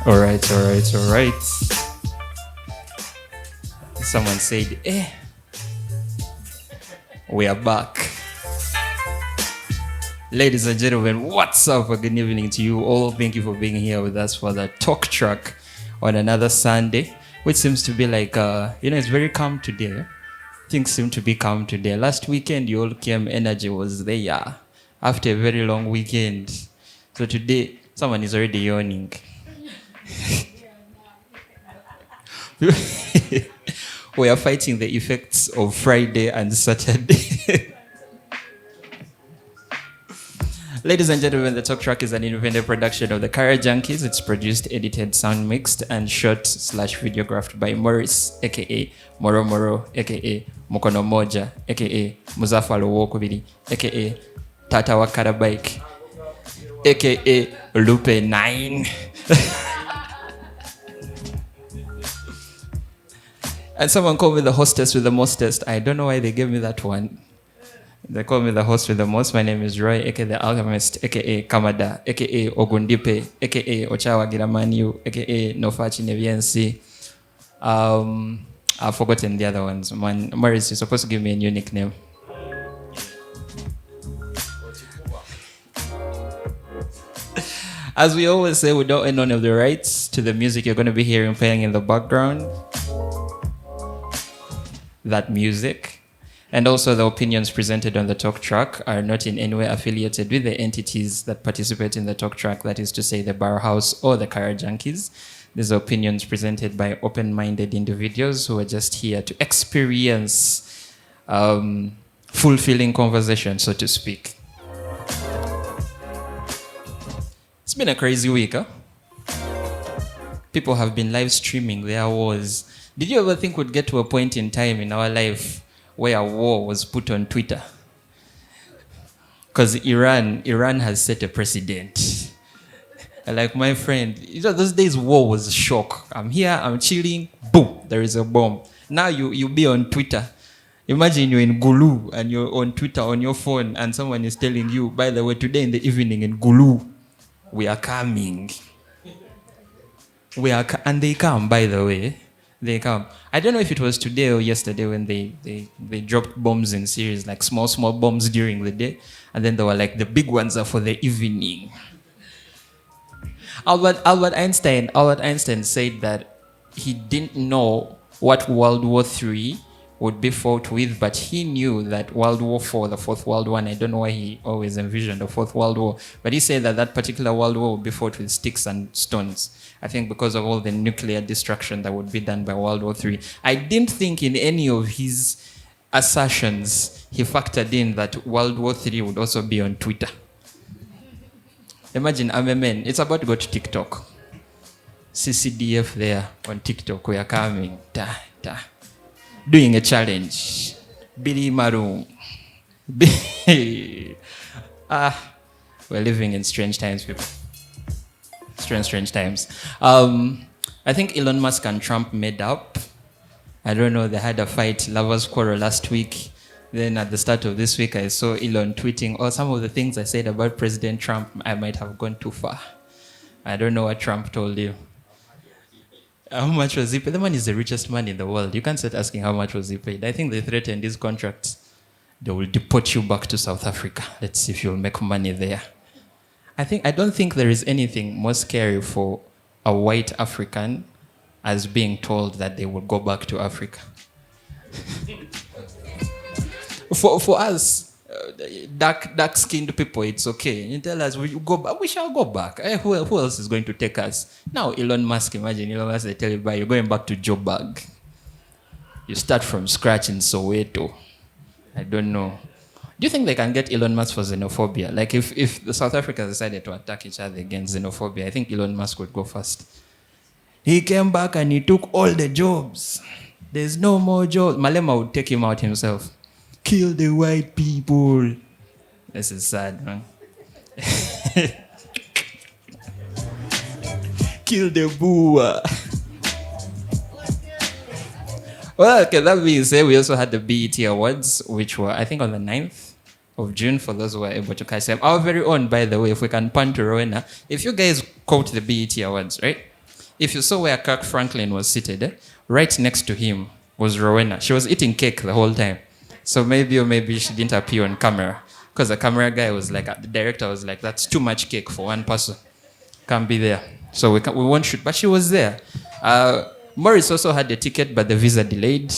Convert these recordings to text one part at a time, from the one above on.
All right, all right, all right. Someone said, we are back. Ladies and gentlemen, what's up? Good evening to you all. Thank you for being here with us for the TalkTrack on another Sunday, which seems to be like, it's very calm today. Things seem to be calm today. Last weekend, you all came, energy was there after a very long weekend. So today, someone is already yawning. We are fighting the effects of Friday and Saturday. Ladies and gentlemen, the TalkTrack is an independent production of the Career Junkies. It's produced, edited, sound mixed, and shot/videographed by Morris, aka Moro Moro, aka Mukono Moja, aka Muzafalo Wokubiri, aka Tata Wakara Bike, aka Lupe 9. And someone called me the hostess with the mostest. I don't know why they gave me that one. They call me the host with the most. My name is Roy, aka the Alchemist, aka Kamada, aka Ogundipe, aka Ochawa Giramaniu, aka Nofachi Neviensi. I've forgotten the other ones. Morris, you're supposed to give me a new nickname. As we always say, we don't own none of the rights to the music you're going to be hearing playing in the background. That music. And also the opinions presented on the TalkTrack are not in any way affiliated with the entities that participate in the TalkTrack, that is to say the Bar House or the Career Junkies. These are opinions presented by open-minded individuals who are just here to experience fulfilling conversation, so to speak. It's been a crazy week, huh? People have been live streaming their wars. Did you ever think we'd get to a point in time in our life where a war was put on Twitter? Because Iran has set a precedent. Like my friend, those days war was a shock. I'm here, I'm chilling, boom, there is a bomb. Now you be on Twitter. Imagine you're in Gulu and you're on Twitter on your phone and someone is telling you, by the way, today in the evening in Gulu, we are coming. And they come, by the way. They come. I don't know if it was today or yesterday when they dropped bombs in series, like small bombs during the day, and then they were like, the big ones are for the evening. Albert Einstein said that he didn't know what World War III would be fought with, but he knew that World War IV, the Fourth World War, I don't know why he always envisioned the Fourth World War, but he said that particular World War would be fought with sticks and stones. I think because of all the nuclear destruction that would be done by World War III. I didn't think in any of his assertions he factored in that World War III would also be on Twitter. Imagine, I'm a man. It's about to go to TikTok. CCDF there on TikTok. We are coming. Doing a challenge. Billy Maroon. We're living in strange times, people. Strange times. I think Elon Musk and Trump made up. I don't know, they had a fight, lovers quarrel last week. Then at the start of this week, I saw Elon tweeting, some of the things I said about President Trump, I might have gone too far. I don't know what Trump told you. How much was he paid? The man is the richest man in the world. You can't start asking how much was he paid. I think they threatened his contracts. They will deport you back to South Africa. Let's see if you'll make money there. I don't think there is anything more scary for a white African as being told that they will go back to Africa. For us, dark-skinned people, it's okay. You tell us we go back, we shall go back. Who else is going to take us? Now, Elon Musk, imagine Elon Musk, they tell you, you're going back to Joburg. You start from scratch in Soweto. I don't know. Do you think they can get Elon Musk for xenophobia? Like if the South Africans decided to attack each other against xenophobia, I think Elon Musk would go first. He came back and he took all the jobs. There's no more jobs. Malema would take him out himself. Kill the white people. This is sad, man. Kill the boer. Well, okay, that being said, we also had the BET Awards, which were, I think, on the 9th of June, for those who were able to catch them. Our very own, by the way, if we can pan to Rowena. If you guys quote the BET Awards, right? if you saw where Kirk Franklin was seated, right next to him was Rowena. She was eating cake the whole time. So maybe she didn't appear on camera. Because the camera guy was like, the director was like, that's too much cake for one person. Can't be there. So we won't shoot. But she was there. Morris also had the ticket, but the visa delayed.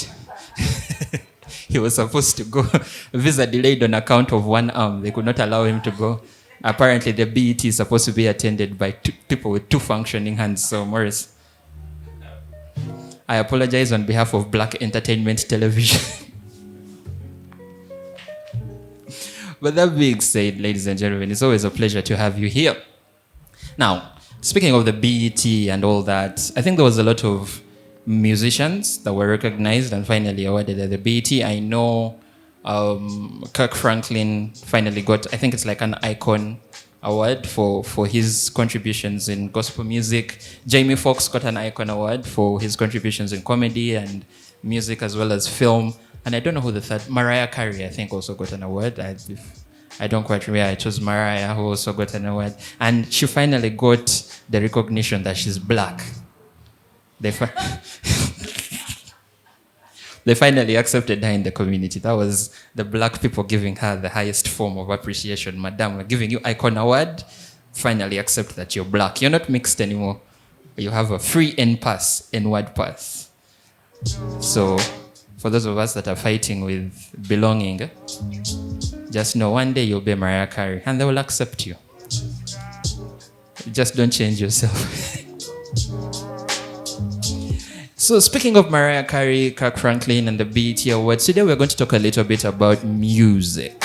He was supposed to go. Visa delayed on account of one arm. They could not allow him to go. Apparently, the BET is supposed to be attended by people with two functioning hands. So, Morris, I apologize on behalf of Black Entertainment Television. But that being said, ladies and gentlemen, it's always a pleasure to have you here. Now, speaking of the BET and all that, I think there was a lot of musicians that were recognized and finally awarded at the BET. I know Kirk Franklin finally got, I think it's like an Icon Award for his contributions in gospel music. Jamie Foxx got an Icon Award for his contributions in comedy and music as well as film. And I don't know who the third, Mariah Carey, I think, also got an award. I don't quite remember. It was Mariah who also got an award. And she finally got the recognition that she's black. They finally accepted her in the community. That was the black people giving her the highest form of appreciation. Madam, we're giving you Icon Award. Finally accept that you're black. You're not mixed anymore. You have a free N-pass, N-word pass. So, for those of us that are fighting with belonging, just know one day you'll be Mariah Carey and they will accept you. Just don't change yourself. So speaking of Mariah Carey, Kirk Franklin, and the BET Awards, today we're going to talk a little bit about music.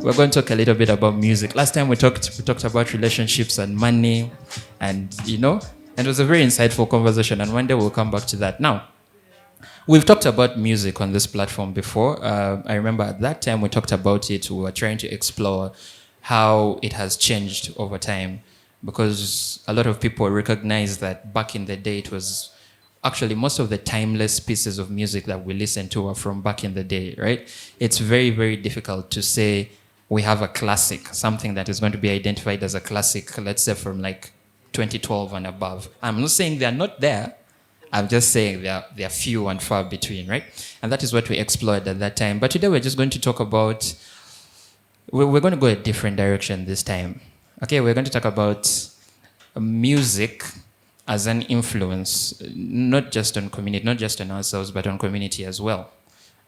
We're going to talk a little bit about music. Last time we talked about relationships and money, and and it was a very insightful conversation, and one day we'll come back to that. Now, we've talked about music on this platform before. I remember at that time we talked about it. We were trying to explore how it has changed over time, because a lot of people recognize that back in the day it was actually most of the timeless pieces of music that we listen to are from back in the day, right? It's very, very difficult to say we have a classic, something that is going to be identified as a classic, let's say from like 2012 and above. I'm not saying they're not there. I'm just saying they're few and far between, right? And that is what we explored at that time. But today we're just going to talk about, we're going to go a different direction this time. Okay, we're going to talk about music as an influence, not just on community, not just on ourselves, but on community as well,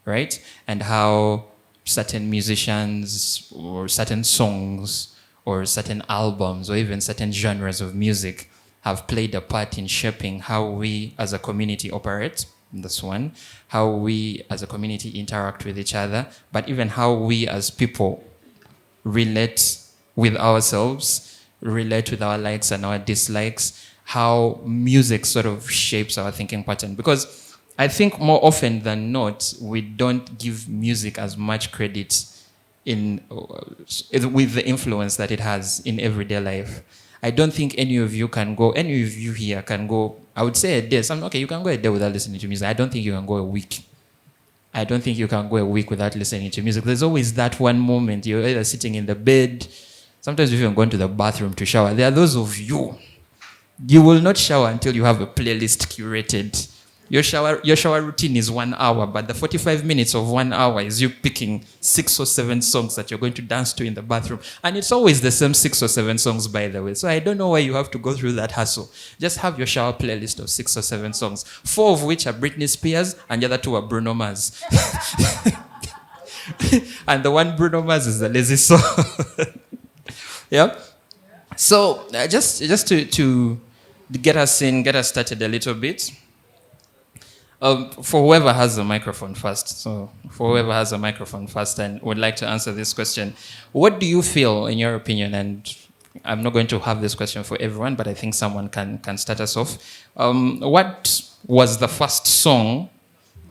right? And how certain musicians or certain songs or certain albums or even certain genres of music have played a part in shaping how we as a community operate, this one, how we as a community interact with each other, but even how we as people relate with ourselves, relate with our likes and our dislikes, how music sort of shapes our thinking pattern. Because I think more often than not, we don't give music as much credit with the influence that it has in everyday life. I don't think any of you here can go, I would say a day. Okay, you can go a day without listening to music. I don't think you can go a week. I don't think you can go a week without listening to music. There's always that one moment you're either sitting in the bed, sometimes you've even gone to the bathroom to shower. There are those of you will not shower until you have a playlist curated. Your shower routine is 1 hour, but the 45 minutes of 1 hour is you picking 6 or 7 songs that you're going to dance to in the bathroom. And it's always the same 6 or 7 songs, by the way. So I don't know why you have to go through that hassle. Just have your shower playlist of 6 or 7 songs, 4 of which are Britney Spears, and the other 2 are Bruno Mars. And the one Bruno Mars is the lazy song. Yeah. So just to get us started a little bit. For whoever has a microphone first, and would like to answer this question, what do you feel, in your opinion, and I'm not going to have this question for everyone, but I think someone can start us off. What was the first song?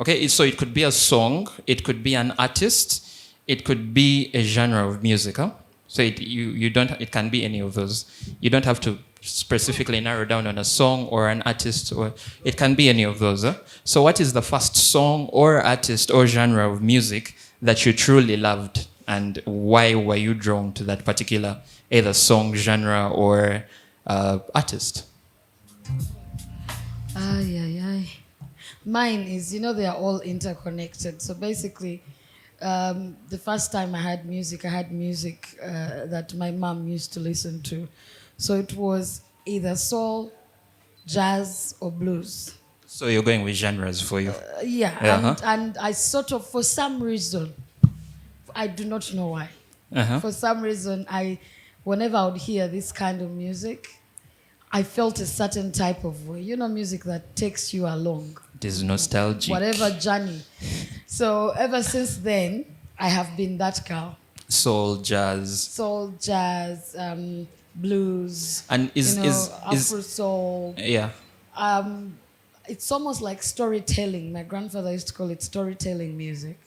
Okay, so it could be a song, it could be an artist, it could be a genre of music. Huh? So it can be any of those. You don't have to specifically narrow down on a song or an artist, or it can be any of those. Huh? So what is the first song or artist or genre of music that you truly loved, and why were you drawn to that particular either song, genre, or artist? Ay, ay, ay. Mine is, they are all interconnected. So basically, the first time I had music that my mom used to listen to. So it was either soul, jazz, or blues. So you're going with genres for you. Yeah, Uh-huh. and I sort of, for some reason, I do not know why. Uh-huh. For some reason, whenever I would hear this kind of music, I felt a certain type of way. Music that takes you along. It is nostalgic. Whatever journey. So ever since then, I have been that girl. Soul, jazz. Blues. And Afro soul. Yeah. It's almost like storytelling. My grandfather used to call it storytelling music.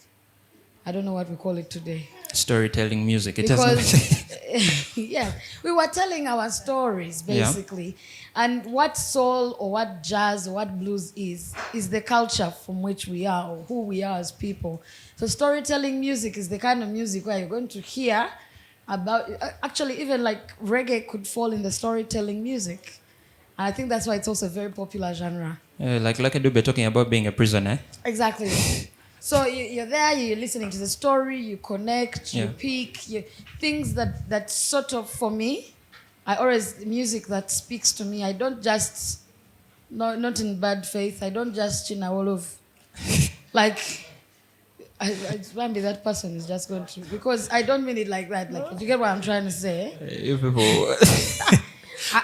I don't know what we call it today. Storytelling music. Because, yeah, we were telling our stories, basically. Yeah. And what soul or what jazz or what blues is the culture from which we are or who we are as people. So storytelling music is the kind of music where you're going to hear about... Actually, even like reggae could fall in the storytelling music. And I think that's why it's also a very popular genre. Like Dube talking about being a prisoner. Exactly. So you're there, you're listening to the story, you connect, you pick, things that sort of, for me, music that speaks to me. I don't just, not in bad faith, I don't just, all of, like, I might be that person is just going to, because I don't mean it like that. Like, if you get what I'm trying to say. You people.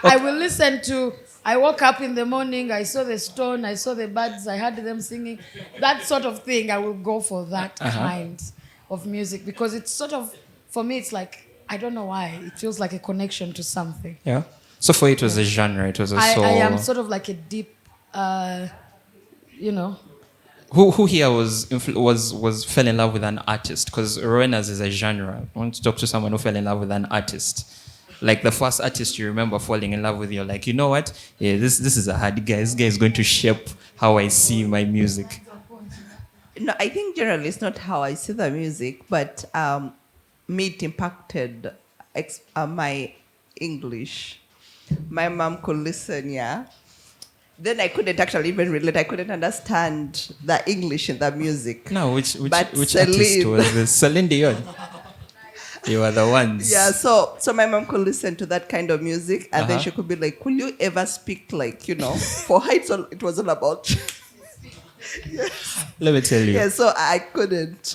I will listen to... I woke up in the morning, I saw the stone, I saw the birds, I heard them singing. That sort of thing, I will go for that kind of music. Because it's sort of, for me, it's like, I don't know why, it feels like a connection to something. Yeah. So for you, it was a genre, it was a soul. I am sort of like a deep, Who here fell in love with an artist? Because Rowena's is a genre. I want to talk to someone who fell in love with an artist. Like the first artist you remember falling in love with, you're like, you know what? Yeah, this is a hard guy. This guy is going to shape how I see my music. No, I think generally it's not how I see the music, but it impacted my English. My mom could listen, yeah. Then I couldn't actually even relate. I couldn't understand the English in the music. No, which artist was this? Celine Dion. You are the ones. Yeah, so my mom could listen to that kind of music, and then she could be like, "Will you ever speak like, for her it was all about." Yes. Let me tell you. Yeah, so I couldn't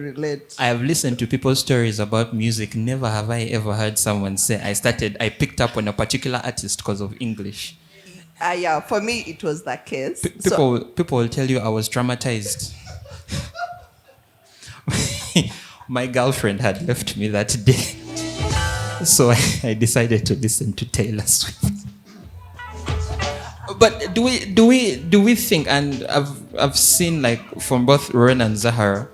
relate. I have listened to people's stories about music. Never have I ever heard someone say, I picked up on a particular artist because of English. Yeah, for me it was the case. People will tell you I was traumatized. My girlfriend had left me that day. So I decided to listen to Taylor Swift. But do we think, and I've seen like from both Ren and Zahara,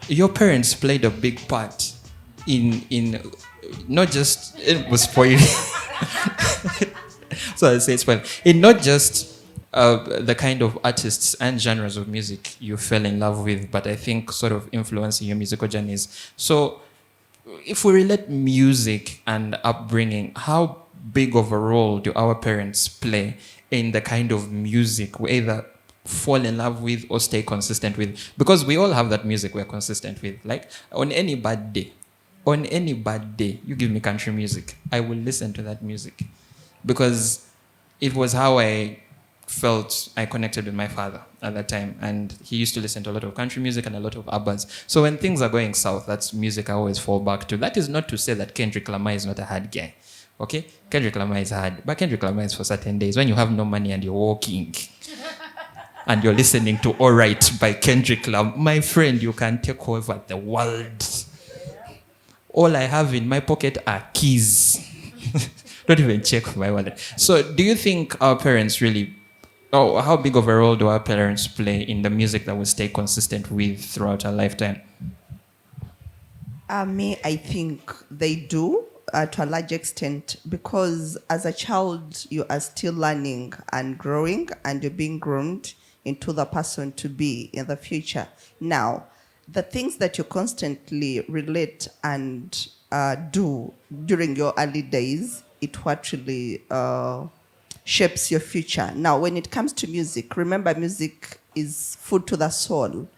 your parents played a big part in not just, it was spoiled. So I say it's spoiled. In not just the kind of artists and genres of music you fell in love with, but I think sort of influencing your musical journeys. So if we relate music and upbringing, how big of a role do our parents play in the kind of music we either fall in love with or stay consistent with? Because we all have that music we're consistent with. Like on any bad day, you give me country music, I will listen to that music. Because it was how I felt I connected with my father at that time. And he used to listen to a lot of country music and a lot of urbans. So when things are going south, that's music I always fall back to. That is not to say that Kendrick Lamar is not a hard guy. Okay? Kendrick Lamar is hard. But Kendrick Lamar is for certain days. When you have no money and you're walking and you're listening to All Right by Kendrick Lamar, my friend, you can take over the world. All I have in my pocket are keys. Don't even check my wallet. So do you think our parents really... how big of a role do our parents play in the music that we stay consistent with throughout our lifetime? I think they do to a large extent, because as a child, you are still learning and growing, and you're being groomed into the person to be in the future. Now, the things that you constantly relate and do during your early days, it what really shapes your future. Now, when it comes to music, remember music is food to the soul.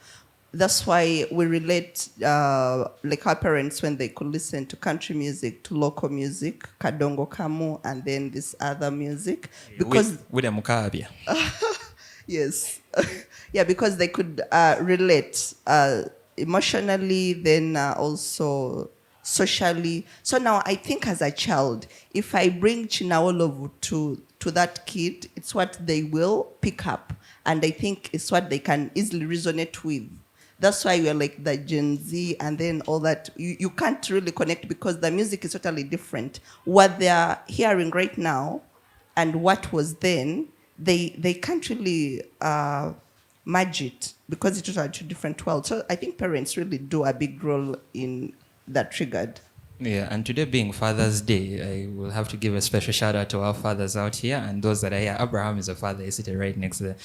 That's why we relate, like our parents, when they could listen to country music, to local music, Kadongo Kamu, and then this other music. Because with a mukabia. yes. Yeah, because they could relate emotionally, then also socially. So now I think as a child, if I bring Chinawolovu to that kid, it's what they will pick up. And I think it's what they can easily resonate with. That's why we're like the Gen Z and then all that. You can't really connect because the music is totally different. What they're hearing right now and what was then, they can't really merge it because it's are two different worlds. So I think parents really do a big role in that triggered. Yeah, and today being Father's Day, I will have to give a special shout out to our fathers out here and those that are here. Abraham is a father, he's sitting right next to there.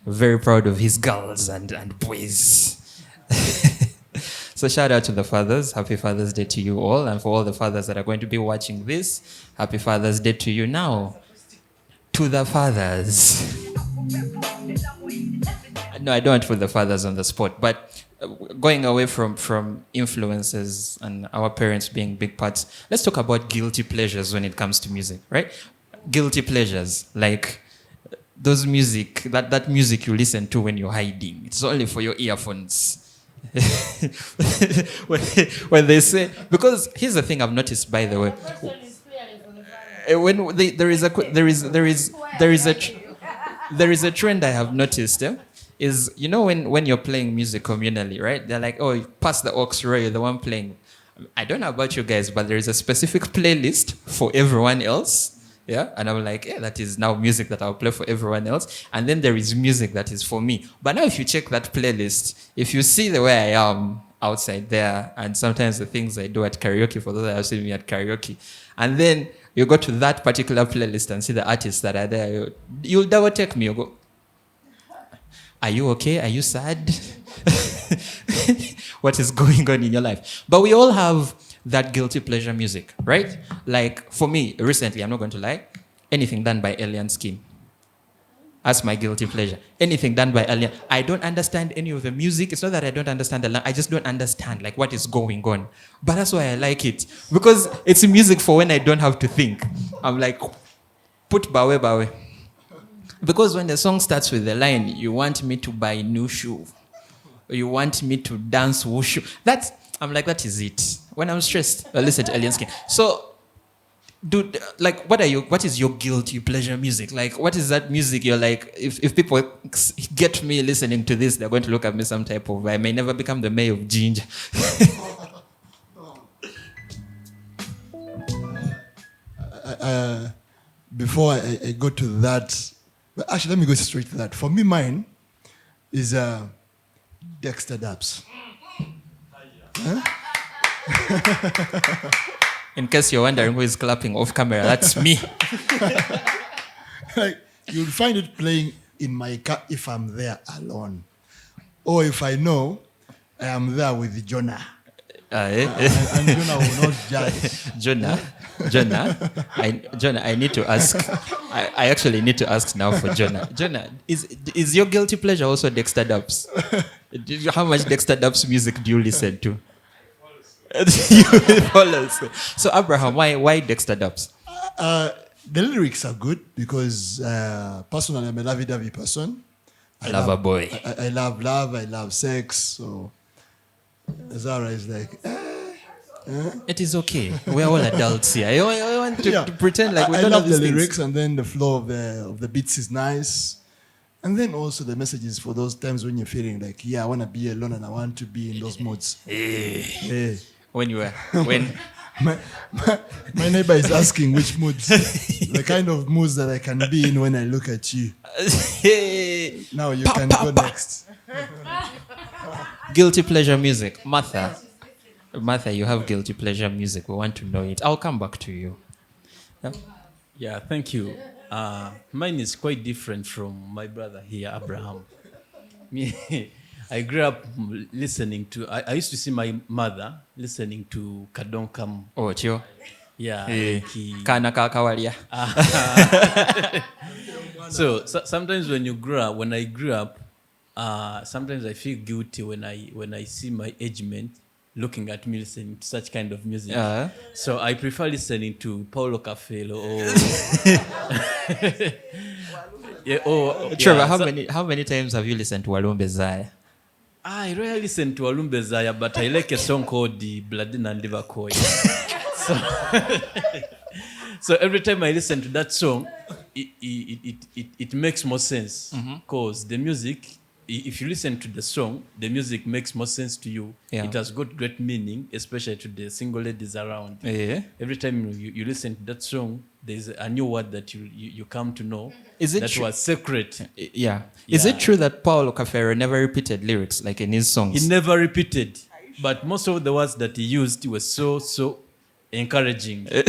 Very proud of his girls and boys. So shout out to the fathers. Happy Father's Day to you all. And for all the fathers that are going to be watching this, happy Father's Day to you now. To the fathers. No, I don't want to put the fathers on the spot, but going away from influences and our parents being big parts, let's talk about guilty pleasures when it comes to music, right? Guilty pleasures, like those music, that music you listen to when you're hiding. It's only for your earphones. when they say, because here's the thing I've noticed, by the way, when there is a trend I have noticed, is, you know, when you're playing music communally, right? They're like, oh, pass the aux, Roy, you're the one playing. I don't know about you guys, but there is a specific playlist for everyone else. Yeah, and I'm like, yeah, that is now music that I'll play for everyone else. And then there is music that is for me. But now if you check that playlist, if you see the way I am outside there, and sometimes the things I do at karaoke, for those that have seen me at karaoke, and then you go to that particular playlist and see the artists that are there, you'll double take me, you'll go, are you okay? Are you sad? What is going on in your life? But we all have that guilty pleasure music, right? Like for me, recently, I'm not going to lie, anything done by Alien Skin. That's my guilty pleasure. Anything done by Alien. I don't understand any of the music. It's not that I don't understand the language. I just don't understand like what is going on. But that's why I like it. Because it's music for when I don't have to think. I'm like, put bawe bawe. Because when the song starts with the line, you want me to buy new shoe. Or you want me to dance wushu. I'm like, that is it. When I'm stressed, I listen to Alien Skin. So, dude, like, what is your guilty pleasure music? Like, what is that music you're like, if people get me listening to this, they're going to look at me some type of, I may never become the mayor of Ginger. Before I go to that, but actually, let me go straight to that. For me, mine is Dexter Daps. Huh? In case you're wondering who is clapping off camera, that's me. Like, you'll find it playing in my car if I'm there alone. Or if I know I am there with Jonah. And Jonah will not judge. Jonah, I need to ask. I actually need to ask now for Jonah. Jonah, is your guilty pleasure also Dexter Dubs? How much Dexter Dubs music do you listen to? So Abraham, why Dexter Dubs? The lyrics are good because personally I'm a lovey-dovey person. I love boy. I love love. I love sex. So Zara is like, it is okay. We're all adults here. I want to pretend like we don't love have these the things. lyrics, and then the flow of the beats is nice, and then also the messages for those times when you're feeling like, I want to be alone and I want to be in those moods. When my neighbor is asking which moods, the kind of moods that I can be in when I look at you. Now you can go next. Guilty pleasure music. Martha, you have guilty pleasure music. We want to know it. I'll come back to you. Yeah, thank you. Mine is quite different from my brother here, Abraham. Me, I grew up listening to, I used to see my mother listening to Kadonkam. Oh, Chio. Yeah. Kana kakawalia. So sometimes when I grew up, sometimes I feel guilty when I see my age mate looking at me listening to such kind of music. So I prefer listening to Paulo Cafelo or Trevor, how many times have you listened to Walumbe Zaya? I rarely listen to Walumbe Zaya, but I like a song called the Bladin and Liver Coil. So every time I listen to that song, it makes more sense because the music, if you listen to the song, the music makes more sense to you. Yeah. It has got great meaning, especially to the single ladies around. Yeah. Every time you listen to that song, there's a new word that you come to know. Is it that true? was secret. Yeah. Is it true that Paulo Cafero never repeated lyrics like in his songs? He never repeated, but most of the words that he used were so encouraging. The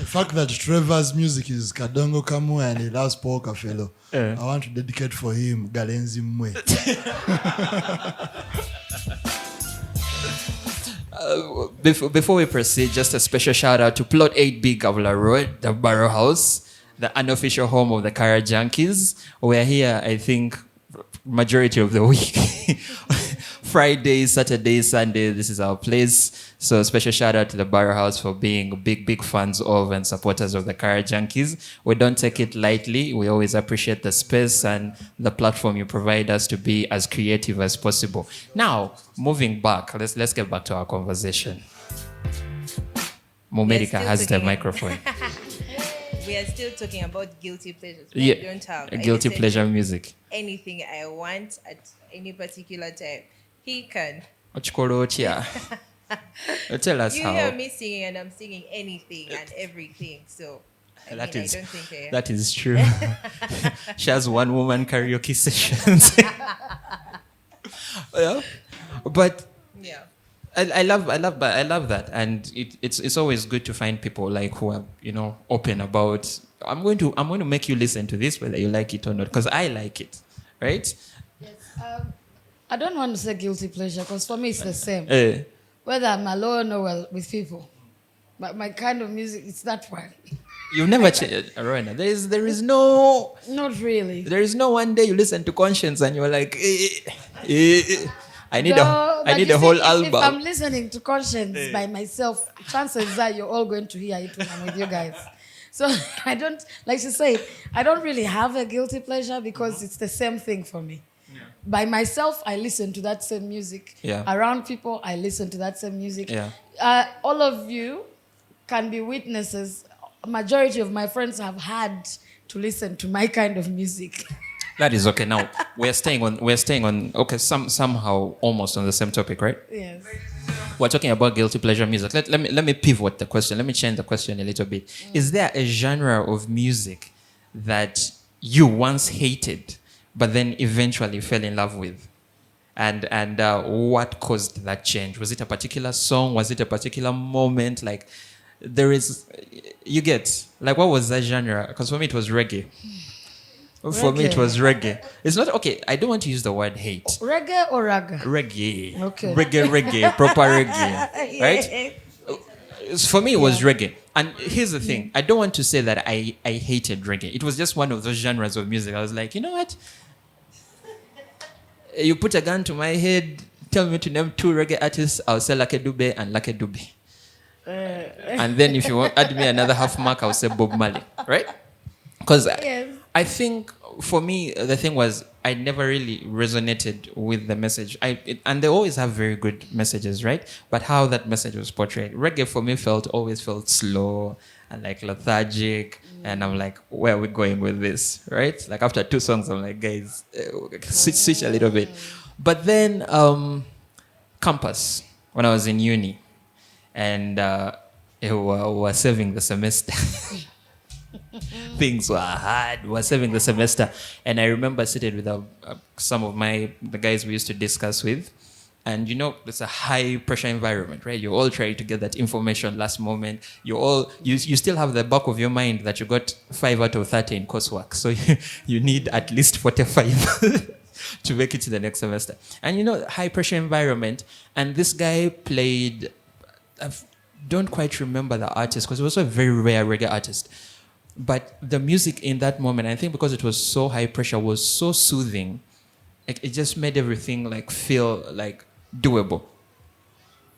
fact that Trevor's music is Kadongo Kamwe and he loves Paul Kafelo, I want to dedicate for him Galenzi Mwe. Before we proceed, just a special shout out to Plot 8B Gavula Road, the Barrow House, the unofficial home of the Kara Junkies. We're here, I think, majority of the week. Fridays, Saturdays, Sundays, this is our place. So special shout out to the Barrow House for being big fans of and supporters of the Kara Junkies. We don't take it lightly. We always appreciate the space and the platform you provide us to be as creative as possible. Now, moving back, let's get back to our conversation. Momerica has the microphone. We are still talking about guilty pleasures. Yeah, We don't have guilty pleasure music. anything I want at any particular time. He can. Ochikorotia. Tell us You how. hear me singing and I'm singing anything and everything. So I That mean, is- I don't think That is true. She has one-woman karaoke sessions. Yeah. But yeah. I love that, and it's always good to find people like who are open about. I'm going to make you listen to this whether you like it or not, because I like it, right? Yes. I don't want to say guilty pleasure because for me it's the same. Eh, Whether I'm alone or with people. But my kind of music, it's that one. you've never changed, Rowena. There is no Not really. one day you listen to Conscience and you're like, I need No, but a you whole see, album. If I'm listening to Conscience by myself, chances are you're all going to hear it when I'm with you guys. So I don't, like she said, I don't really have a guilty pleasure because it's the same thing for me. By myself, I listen to that same music. Yeah. Around people, I listen to that same music. Yeah. All of you can be witnesses. Majority of my friends have had to listen to my kind of music. That is okay. Now we're staying on. Okay, somehow almost on the same topic, right? Yes. We're talking about guilty pleasure music. Let me pivot the question. Let me change the question a little bit. Is there a genre of music that you once hated, but then eventually fell in love with? And what caused that change? Was it a particular song? Was it a particular moment? Like, you get, like, what was that genre? Because for me, it was reggae. For me, it was reggae. It's not, okay, I don't want to use the word hate. Reggae or raga? Reggae. Okay. Reggae, proper reggae. Right? For me, it was reggae. And here's the thing. I don't want to say that I hated reggae. It was just one of those genres of music. I was like, you know what? You put a gun to my head, tell me to name 2 reggae artists, I'll say Lucky Dube and Lucky Dube. And then if you want add me another half mark, I'll say Bob Marley. Right? Because Yes. I think for me, the thing was, I never really resonated with the message. And they always have very good messages, right? But how that message was portrayed. Reggae for me always felt slow and like lethargic. And I'm like, where are we going with this, right? Like after 2 songs, I'm like, guys, switch a little bit. But then Campus, when I was in uni, and we were saving the semester. Things were hard. We were saving the semester, and I remember sitting with some of the guys we used to discuss with, and it's a high pressure environment, right? You all try to get that information last moment. You still have the back of your mind that you got 5 out of 30 in coursework, so you need at least 45. to make it to the next semester. And high pressure environment. And this guy played, I don't quite remember the artist because he was a very rare reggae artist. But the music in that moment, I think because it was so high pressure, was so soothing. It just made everything feel doable.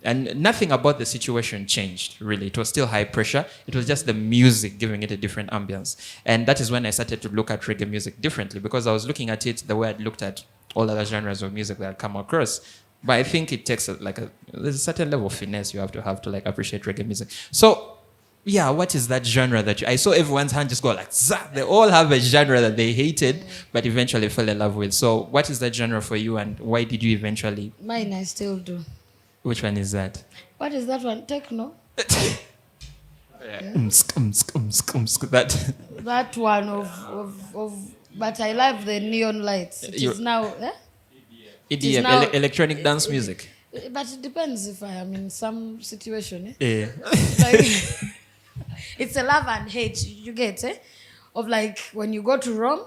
And nothing about the situation changed, really. It was still high pressure. It was just the music giving it a different ambience. And that is when I started to look at reggae music differently, because I was looking at it the way I'd looked at all other genres of music that I'd come across. But I think it takes there's a certain level of finesse you have to appreciate reggae music. So, yeah, what is that genre that I saw everyone's hand just go like, zah! They all have a genre that they hated, but eventually fell in love with. So what is that genre for you, and why did you eventually? Mine, I still do. Which one is that? What is that one? Techno? That one of but I love the neon lights. It is now EDM, electronic dance music. But it depends if I am in some situation. Yeah. It's a love and hate, you get, of when you go to Rome,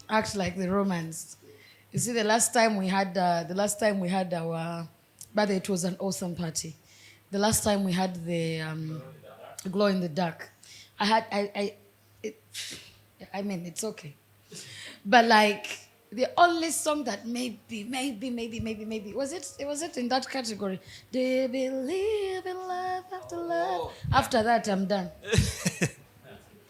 act like the Romans. You see, the last time we had our birthday, it was an awesome party. The last time we had the glow in the dark, it's okay. But the only song that maybe was it in that category? Do you believe in love after love? After that, I'm done.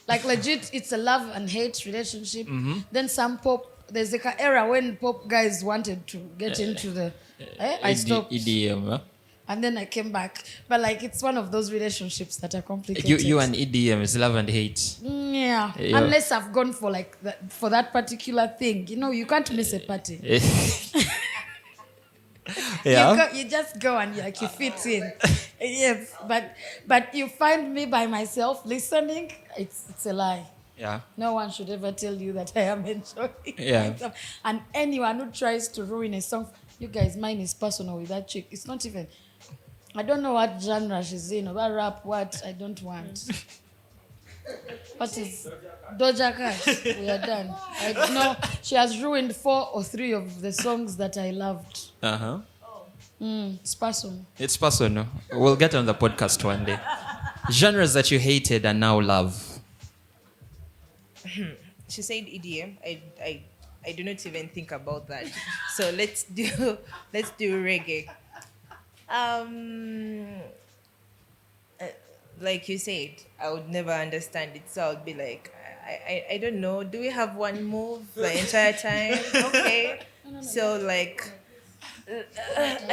Legit, it's a love and hate relationship. Mm-hmm. Then some pop. There's an era when pop guys wanted to get into the. I stopped. EDM, huh? And then I came back. But it's one of those relationships that are complicated. You and EDM is love and hate. Yeah. Unless I've gone for for that particular thing. You can't miss a party. Yeah. You just go and you fit in. Yes. But you find me by myself listening, it's a lie. Yeah. No one should ever tell you that I am enjoying myself. And anyone who tries to ruin a song, you guys, mine is personal with that chick. It's not even. I don't know what genre she's in, or what rap, what I don't want. What is Doja Cat? We are done. I know she has ruined 4 or 3 of the songs that I loved. Uh-huh. It's personal. It's personal. We'll get on the podcast one day. Genres that you hated and now love. She said EDM. I do not even think about that. So let's do reggae. Like you said, I would never understand it. So I would be like, I don't know. Do we have one move the entire time? Okay. So I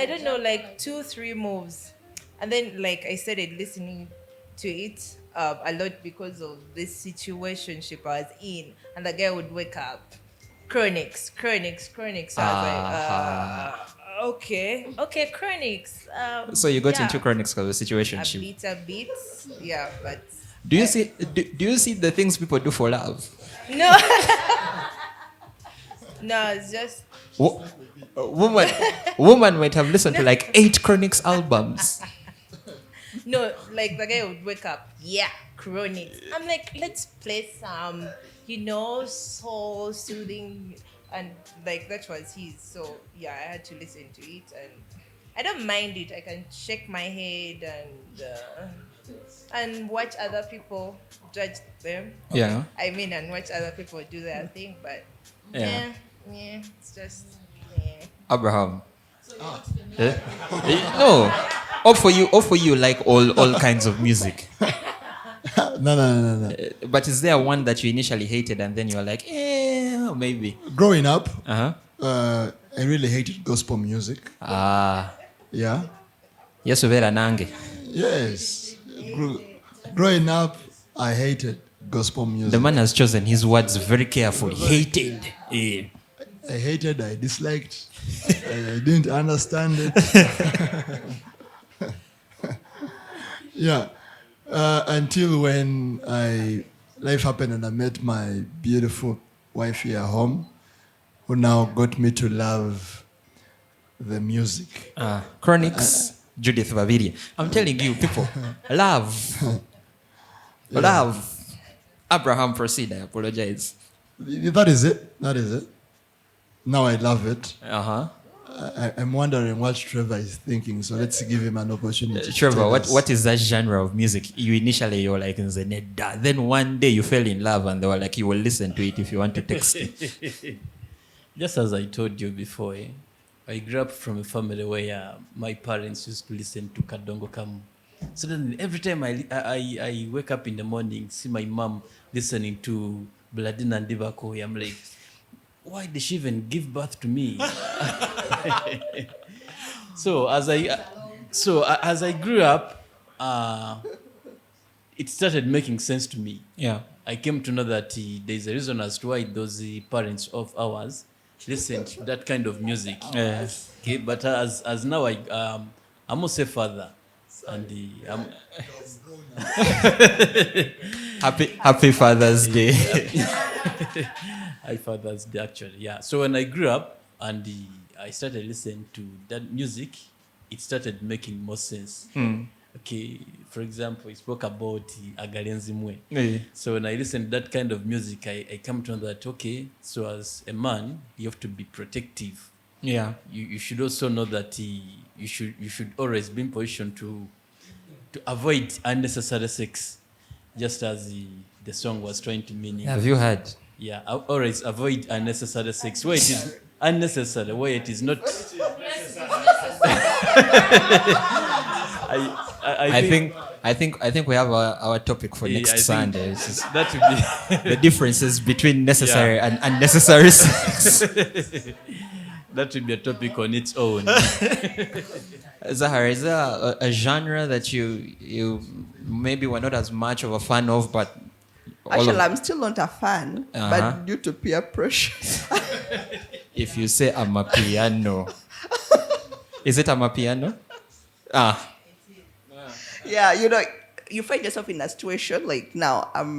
don't know, 2-3 moves. And then I started listening to it a lot because of this situationship I was in. And the guy would wake up. Chronics. So I was okay, Chronics. So you got into Chronics because of the situationship. A bit, yeah, but... Do you see the things people do for love? No. No, it's just... Woman might have listened to 8 Chronics albums. No, the guy would wake up, yeah, Chronics. I'm let's play some, soul soothing, and that was his. So yeah, I had to listen to it, and I don't mind it. I can shake my head and watch other people judge them. Yeah. And watch other people do their thing, but yeah, it's just Abraham. No. For you like all kinds of music. No. But is there one that you initially hated and then you're like, maybe? Growing up, Uh-huh. I really hated gospel music. Ah. Yeah. Yes, Vera Nange. Yes. Growing up, I hated gospel music. The man has chosen his words very carefully. Hated. Yeah. I hated, I disliked, I didn't understand it. Yeah. Until when life happened and I met my beautiful wife here at home, who now got me to love the music. Chronics, Judith Vaviria. I'm telling you, people, love. Yeah. Love. Abraham, proceed. I apologize. That is it. now I love it. Uh-huh. I'm wondering what Trevor is thinking, so let's give him an opportunity. Trevor, to what, tell us. what is that genre of music? You were like in Zeneda. Then one day you fell in love and they were like, you will listen to it if you want to text it. Just as I told you before, I grew up from a family where my parents used to listen to Kadongo Kamu. So then every time I wake up in the morning, see my mom listening to Bladina and Divako, I'm like, why did she even give birth to me? So as I grew up, it started making sense to me. Yeah. I came to know that there's a reason as to why those parents of ours listen to that kind of music. Yes. Okay, but as now I'm also a father, and I'm Happy Father's Day. I Father's Day actually. Yeah. So when I grew up and I started listening to that music, it started making more sense. Okay, for example, we spoke about Agalenzi Mwe. Yeah. So when I listen to that kind of music, I come to know that, okay, so as a man, you have to be protective. Yeah. You should also know that you should always be in position to avoid unnecessary sex, just as the song was trying to mean. Have you heard? Yeah, always avoid unnecessary sex. Where it is unnecessary, where it is not. I think we have our topic for next Sunday. That would be The differences between necessary and unnecessary sex. that would be a topic on its own. Zahara, is there a genre that you maybe were not as much of a fan of, but Actually, I'm still not a fan, but due to peer pressure. if you say I'm a piano, is it I'm a piano? Yeah, you find yourself in a situation like now. I'm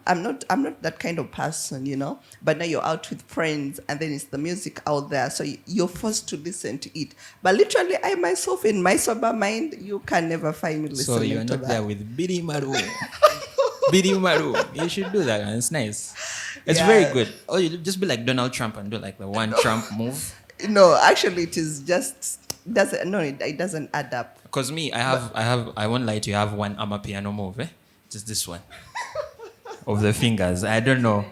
not that kind of person, But now you're out with friends, and then it's the music out there, so you're forced to listen to it. But literally, I myself, in my sober mind, you can never find me listening. So you're to not that. there with Bidi Maru. Bidi Maru. You should do that, man. It's nice. It's Yeah. very good. Or you just be like Donald Trump and do like the one Trump move. No, actually, it is just doesn't. No, it doesn't add up. Because me, I won't lie to you, I have one amapiano move, just this one. Of the fingers. I don't know.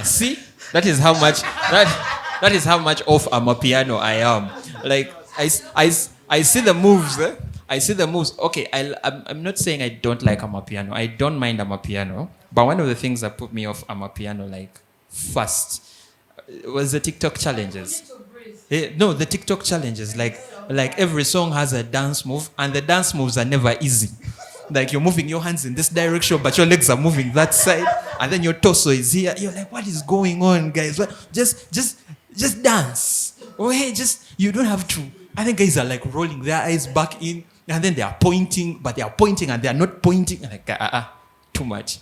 See? That is how much that is how much off amapiano I am. Like I see the moves, I see the moves. Okay, I'm not saying I don't like amapiano. I don't mind amapiano. But one of the things that put me off amapiano like first was the TikTok challenges. No, the TikTok challenges. Like every song has a dance move, and the dance moves are never easy. Like you're moving your hands in this direction, but your legs are moving that side, and then your torso is here. You're like, what is going on, guys? Just dance. Oh, hey, you don't have to. I think guys are like rolling their eyes back in, and then they are pointing, but they are pointing and they are not pointing. Like, too much.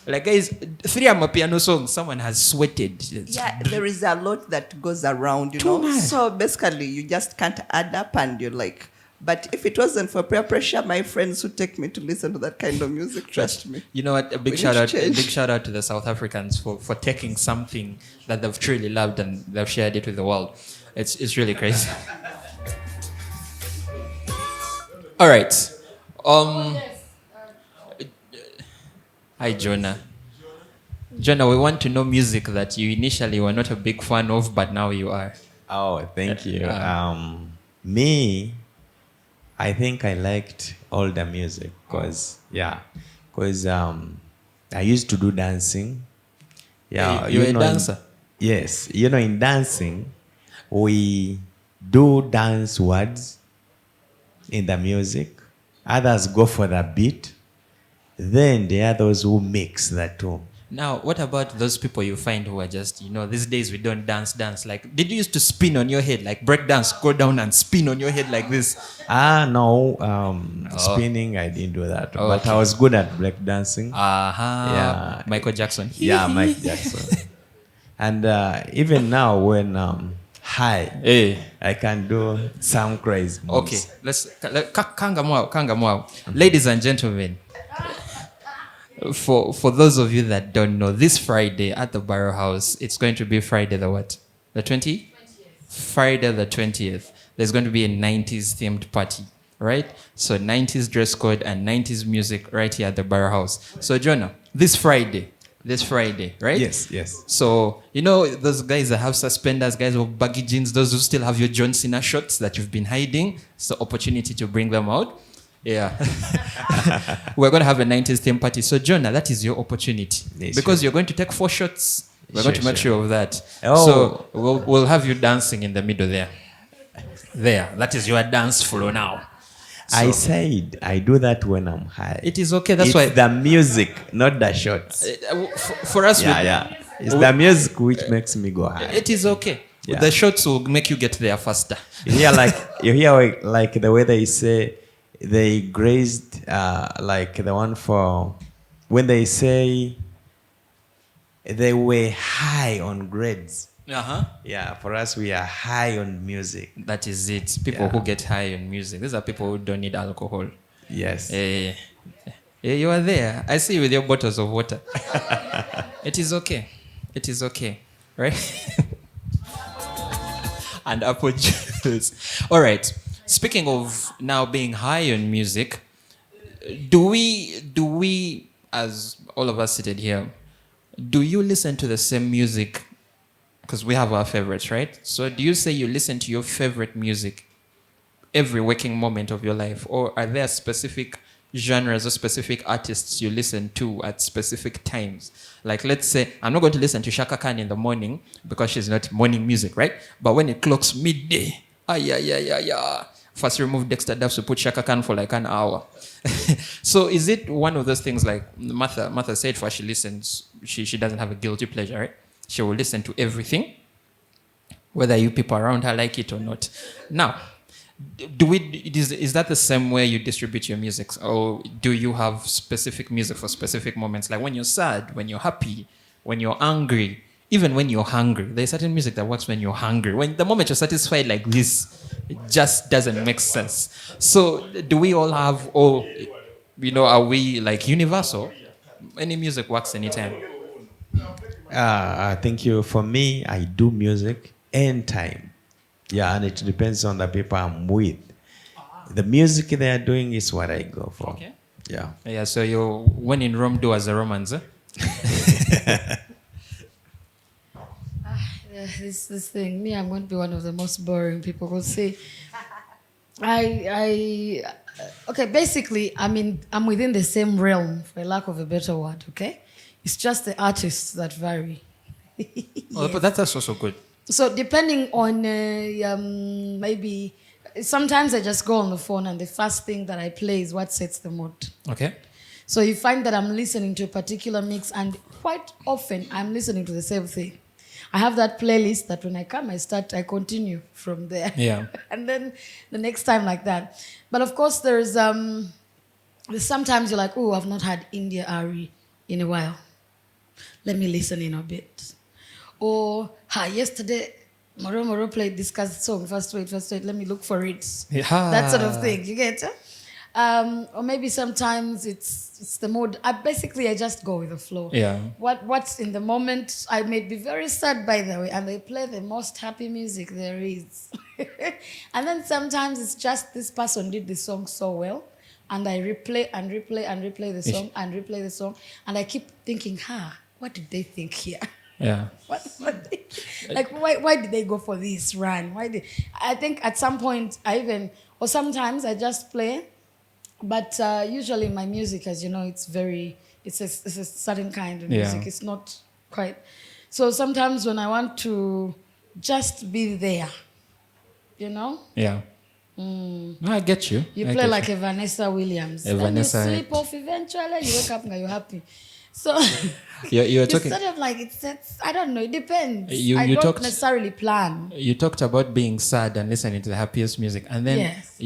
Like guys, 3 amapiano songs, someone has sweated. Yeah, there is a lot that goes around, Too much. So basically, you just can't add up, and you're like, but if it wasn't for peer pressure, my friends would take me to listen to that kind of music. Trust me. You know what? A big We shout need to out! A change. big shout out to the South Africans for taking something that they've truly loved and they've shared it with the world. It's really crazy. All right. Hi, Jonah. Jonah, we want to know music that you initially were not a big fan of, but now you are. Oh, thank you. Me, I think I liked all the music because I used to do dancing. Yeah, You're a dancer? Yes. In dancing, we do dance words in the music. Others go for the beat. Then there are those who mix the two. Now, what about those people you find who are just, these days we don't dance. Like, did you used to spin on your head, like break dance, go down and spin on your head like this? No. Spinning, I didn't do that. Oh, but okay. I was good at break dancing. Yeah. Michael Jackson. Yeah, Mike Jackson. And even now, when high, Hey. I can do some crazy moves. Okay, Kangamwao. Ladies and gentlemen, for those of you that don't know, this Friday at the Barrow House, it's going to be Friday the what? The 20th? Friday the 20th. There's going to be a 90s themed party, right? So 90s dress code and 90s music right here at the Barra House. So Jonah, this Friday, right? Yes. So, you know, those guys that have suspenders, guys with baggy jeans, those who still have your John Cena shorts that you've been hiding, it's the opportunity to bring them out. Yeah. We're going to have a 90s theme party. So, Jonah, that is your opportunity. Yes, because sure. you're going to take 4 shots. We're going to make sure of that. Oh. So, we'll have you dancing in the middle there. There. That is your dance floor now. I said I do that when I'm high. It is okay. That's it's why. the music, not the shots. For us, Yeah. It's the music which makes me go high. It is okay. Yeah. The shots will make you get there faster. You hear like the way they say they grazed like the one for when they say they were high on grades. Uh-huh. Yeah, for us we are high on music. That is it. People who get high on music. These are people who don't need alcohol. Yes. You are there. I see you with your bottles of water. It is okay. It is okay. Right? And apple juice. All right. Speaking of now being high on music, do we, as all of us seated here, do you listen to the same music? Because we have our favorites, right? So do you say you listen to your favorite music every waking moment of your life? Or are there specific genres or specific artists you listen to at specific times? Like, let's say, I'm not going to listen to Shaka Khan in the morning because she's not morning music, right? But when it clocks midday, first remove Dexter Duffs to put Shaka Khan for like an hour. So is it one of those things like Martha said for she listens, she doesn't have a guilty pleasure, right? She will listen to everything, whether you people around her like it or not. Now, is that the same way you distribute your music? Or do you have specific music for specific moments? Like when you're sad, when you're happy, when you're angry, even when you're hungry. There's certain music that works when you're hungry. When the moment you're satisfied like this, it just doesn't make sense. So do we all have, or, are we like universal? Any music works anytime. Thank you. For me, I do music anytime. Yeah, and it depends on the people I'm with. The music they are doing is what I go for. Okay. Yeah. Yeah, so you, when in Rome, do as the Romans, eh? This thing, me, I'm going to be one of the most boring people. Will say, okay, basically, I'm within the same realm, for lack of a better word, okay? It's just the artists that vary. Yes. Oh, but that's also good. So depending on maybe, sometimes I just go on the phone and the first thing that I play is what sets the mood. Okay. So you find that I'm listening to a particular mix and quite often I'm listening to the same thing. I have that playlist that when I come, I continue from there. Yeah. And then the next time like that. But of course there's sometimes you're like, oh, I've not had India Ari in a while. Let me listen in a bit. Or, yesterday, Moro played this song, first wait, let me look for it. Yeah. That sort of thing, you get it? Or maybe sometimes it's the mood. I just go with the flow. Yeah. What's in the moment, I may be very sad, by the way, and they play the most happy music there is. And then sometimes it's just this person did the song so well, and I replay the song and replay the song, and I keep thinking, what did they think here? Yeah. Why did they go for this run? I think at some point or sometimes I just play, but usually my music, as you know, it's a certain kind of music. Yeah. It's not quite. So sometimes when I want to just be there, Yeah. No, I get you. you play like a Vanessa Williams. Then Vanessa, you sleep off eventually, you wake up and you're happy. So you're it's talking. sort of like it's I don't know, it depends. You I don't talked- necessarily plan. You talked about being sad and listening to the happiest music, and then Yes.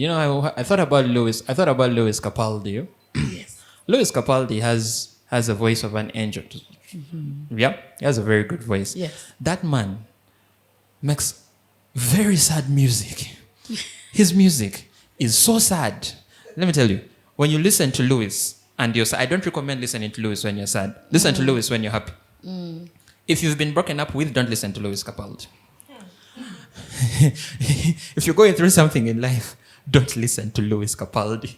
I thought about Louis. I thought about Louis Capaldi. Yes. Louis Capaldi has a voice of an angel. Mm-hmm. Yeah, he has a very good voice. Yes. That man makes very sad music. His music is so sad. Let me tell you, when you listen to Louis and you're sad, I don't recommend listening to Louis when you're sad. Listen to Louis when you're happy. If you've been broken up with, don't listen to Louis Capaldi. if you're going through something in life, don't listen to Louis Capaldi.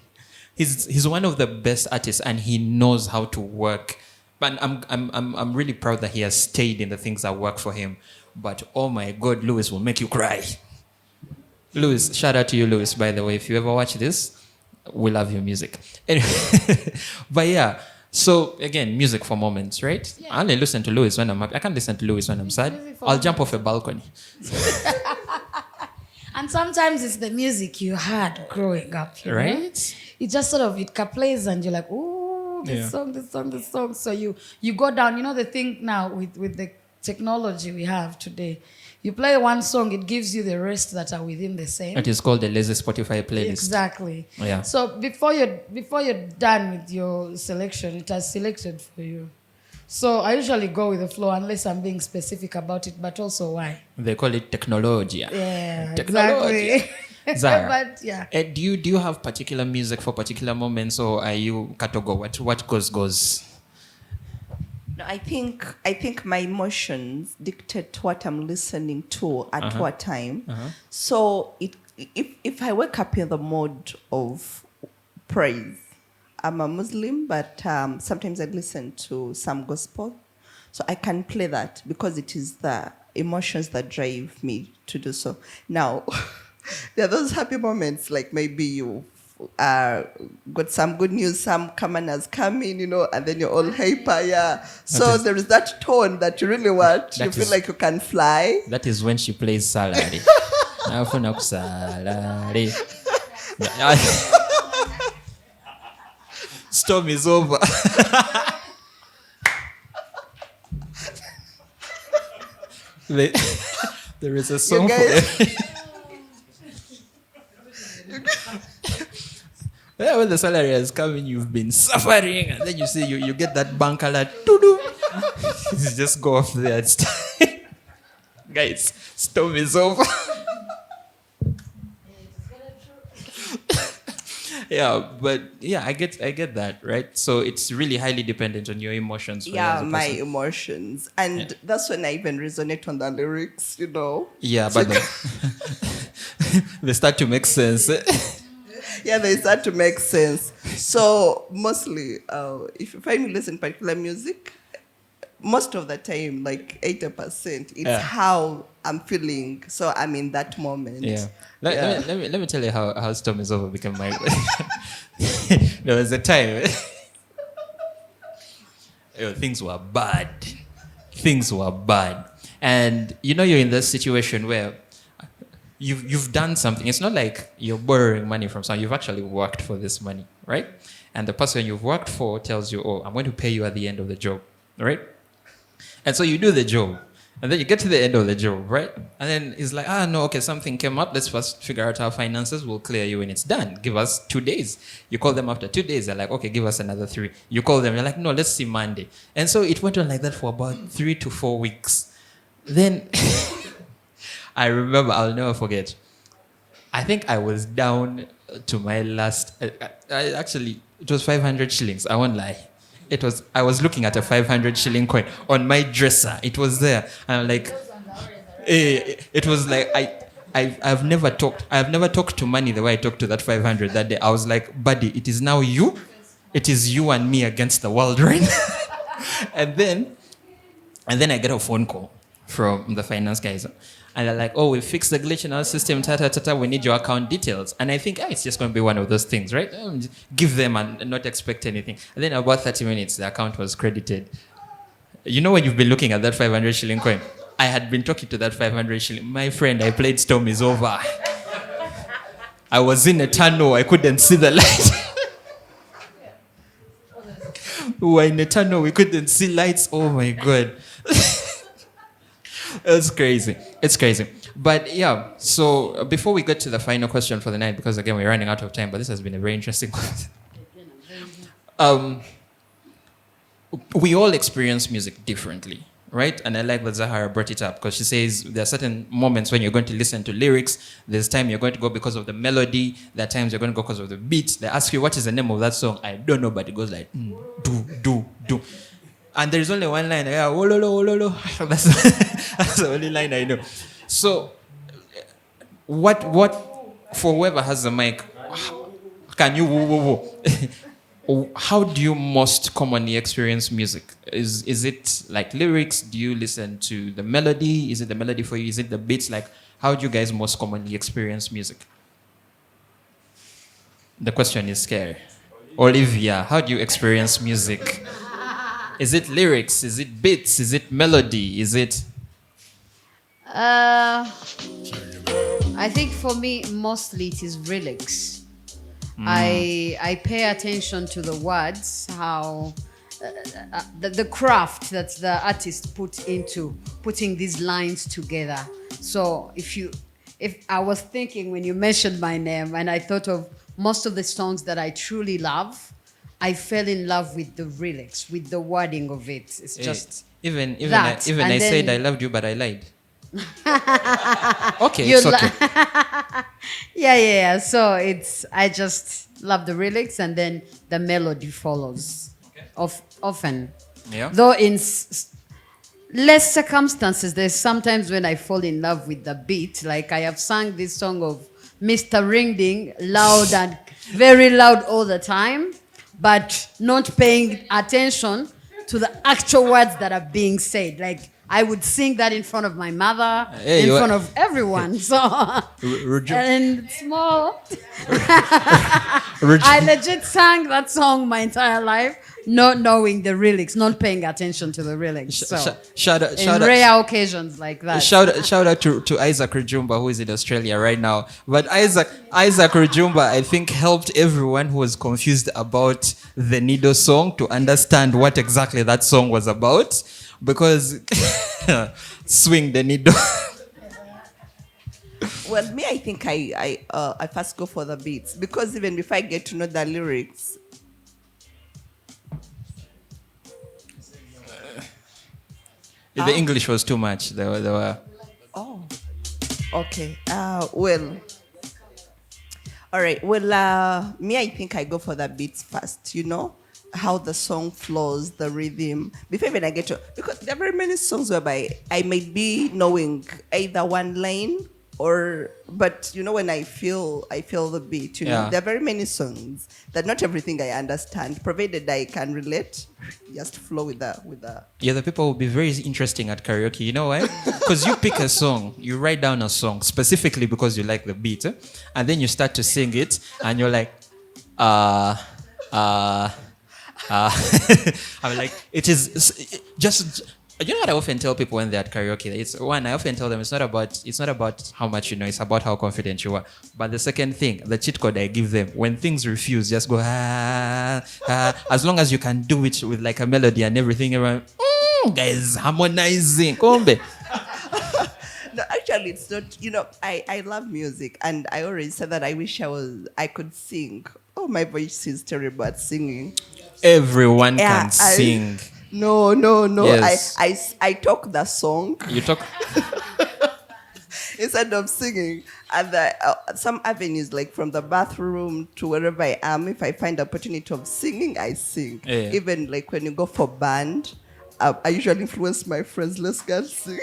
He's one of the best artists, and he knows how to work. But I'm really proud that he has stayed in the things that work for him. But oh my God, Louis will make you cry. Louis, shout out to you, Louis, by the way. If you ever watch this, we love your music. Anyway, but yeah, so again, music for moments, right? Yeah. I only listen to Louis when I'm happy. I can't listen to Louis when I'm sad. Music for I'll jump off a balcony. And sometimes it's the music you had growing up, you know? Right? It just sort of, it plays and you're like, ooh, this song. So you go down. You know the thing now with the technology we have today, you play one song, it gives you the rest that are within the same. It is called the lazy Spotify playlist. Exactly. Yeah. So before you're done with your selection, it has selected for you. So I usually go with the flow unless I'm being specific about it, but also why. They call it technology. Yeah, Technology. exactly. Zara, But yeah. do you have particular music for particular moments, or are you katogo? What goes? No, I think my emotions dictate what I'm listening to at what time. So if I wake up in the mode of praise, I'm a Muslim, but sometimes I listen to some gospel. So I can play that because it is the emotions that drive me to do so. Now, there are those happy moments, like maybe you got some good news, some common has come in, and then you're all hyper, yeah. So there is that tone that you really want. You feel like you can fly. That is when she plays salary. Nafuna ku salary. Storm is over. There is a song for it. Yeah, when the salary has come in, you've been suffering, and then you see you get that bank alert. Doo-doo. You just go off there. Guys, storm is over. Yeah, but yeah, I get that, right? So it's really highly dependent on your emotions. For you as a My person. emotions. And that's when I even resonate on the lyrics, Yeah, but they start to make sense. Yeah, they start to make sense. So mostly, if you find me listen to particular music, most of the time, like 80%, it's how I'm feeling. So I'm in that moment. Yeah. Let me tell you how Storm is Over became my... There was a time... things were bad. Things were bad. And you're in this situation where you've done something. It's not like you're borrowing money from someone. You've actually worked for this money, right? And the person you've worked for tells you, oh, I'm going to pay you at the end of the job, right? And so you do the job. And then you get to the end of the job, right? And then it's like, no, okay, something came up. Let's first figure out how finances will clear you when it's done. Give us 2 days. You call them after 2 days. They're like, okay, give us another 3. You call them. You're like, no, let's see Monday. And so it went on like that for about 3 to 4 weeks. Then I remember, I'll never forget. I think I was down to my last... actually, it was 500 shillings. I won't lie. I was looking at a 500 shilling coin on my dresser. It was there. And I'm like, it was like, I've never talked to money the way I talked to that 500 that day. I was like, buddy, it is now you. It is you and me against the world right now. and then I get a phone call from the finance guys. And they're like, oh, we fixed the glitch in our system, we need your account details. And I think, it's just going to be one of those things, right? Give them and not expect anything. And then about 30 minutes, the account was credited. You know when you've been looking at that 500 shilling coin? I had been talking to that 500 shilling. My friend, I played Storm is Over. I was in a tunnel. I couldn't see the light. We were in a tunnel. We couldn't see lights. Oh, my God. It's crazy. It's crazy. But yeah, so before we get to the final question for the night, because again, we're running out of time, but this has been a very interesting question. We all experience music differently, right? And I like that Zahara brought it up because she says there are certain moments when you're going to listen to lyrics. There's time you're going to go because of the melody. There are times you're going to go because of the beat. They ask you, what is the name of that song? I don't know, but it goes like, do. And there's only one line. Yeah, oh, lo, lo, lo, lo. That's the only line I know. So what, for whoever has the mic, can you, how do you most commonly experience music? Is it like lyrics? Do you listen to the melody? Is it the melody for you? Is it the beats? Like, how do you guys most commonly experience music? The question is scary. Olivia, how do you experience music? Is it lyrics? Is it beats? Is it melody? Is it... I think for me, mostly it is lyrics. I pay attention to the words, how the craft that the artist put into putting these lines together. So if I was thinking when you mentioned my name and I thought of most of the songs that I truly love, I fell in love with the lyrics, with the wording of it. It's just even that. I And said I then- loved you, but I lied. Okay, You it's okay. yeah. So I just love the lyrics and then the melody follows. Often. Yeah. Though in less circumstances, there's sometimes when I fall in love with the beat. Like I have sung this song of Mr. Ringding loud and very loud all the time, but not paying attention to the actual words that are being said. Like I would sing that in front of my mother, Hey, in you- front of everyone. So and it's more. I legit sang that song my entire life, not knowing the lyrics, not paying attention to the lyrics. So Shout out, in rare occasions like that. shout out to Isaac Rujumba, who is in Australia right now. But Isaac Rujumba, I think, helped everyone who was confused about the Nido song to understand what exactly that song was about. Because swing the Nido. Well, me, I think I first go for the beats because even if I get to know the lyrics, The English was too much. There were oh, okay. Well, all right. Well, me, I think I go for the beats first. You know how the song flows, the rhythm. Before even I get to, because there are very many songs whereby I might be knowing either one line or, but you know when I feel the beat. You know, Yeah. there are very many songs that not everything I understand, provided I can relate. Just flow with the. Yeah, the people will be very interesting at karaoke. You know why? Because you pick a song, you write down a song specifically because you like the beat, and then you start to sing it, and you're like, I'm like, it is just. You know what I often tell people when they're at karaoke? It's one, I often tell them it's not about how much you know, it's about how confident you are. But the second thing, the cheat code I give them, when things refuse, just go as long as you can do it with like a melody and everything around, guys, harmonizing. Kombe. No, actually, it's not. You know, I love music, and I always said that I wish I could sing. Oh, my voice is terrible at singing. Everyone Yeah, can sing. No. Yes. I talk the song You talk. instead of singing. And some avenues, like from the bathroom to wherever I am, if I find the opportunity of singing, I sing. Yeah. Even like when you go for band, I usually influence my friends. Let's go and sing.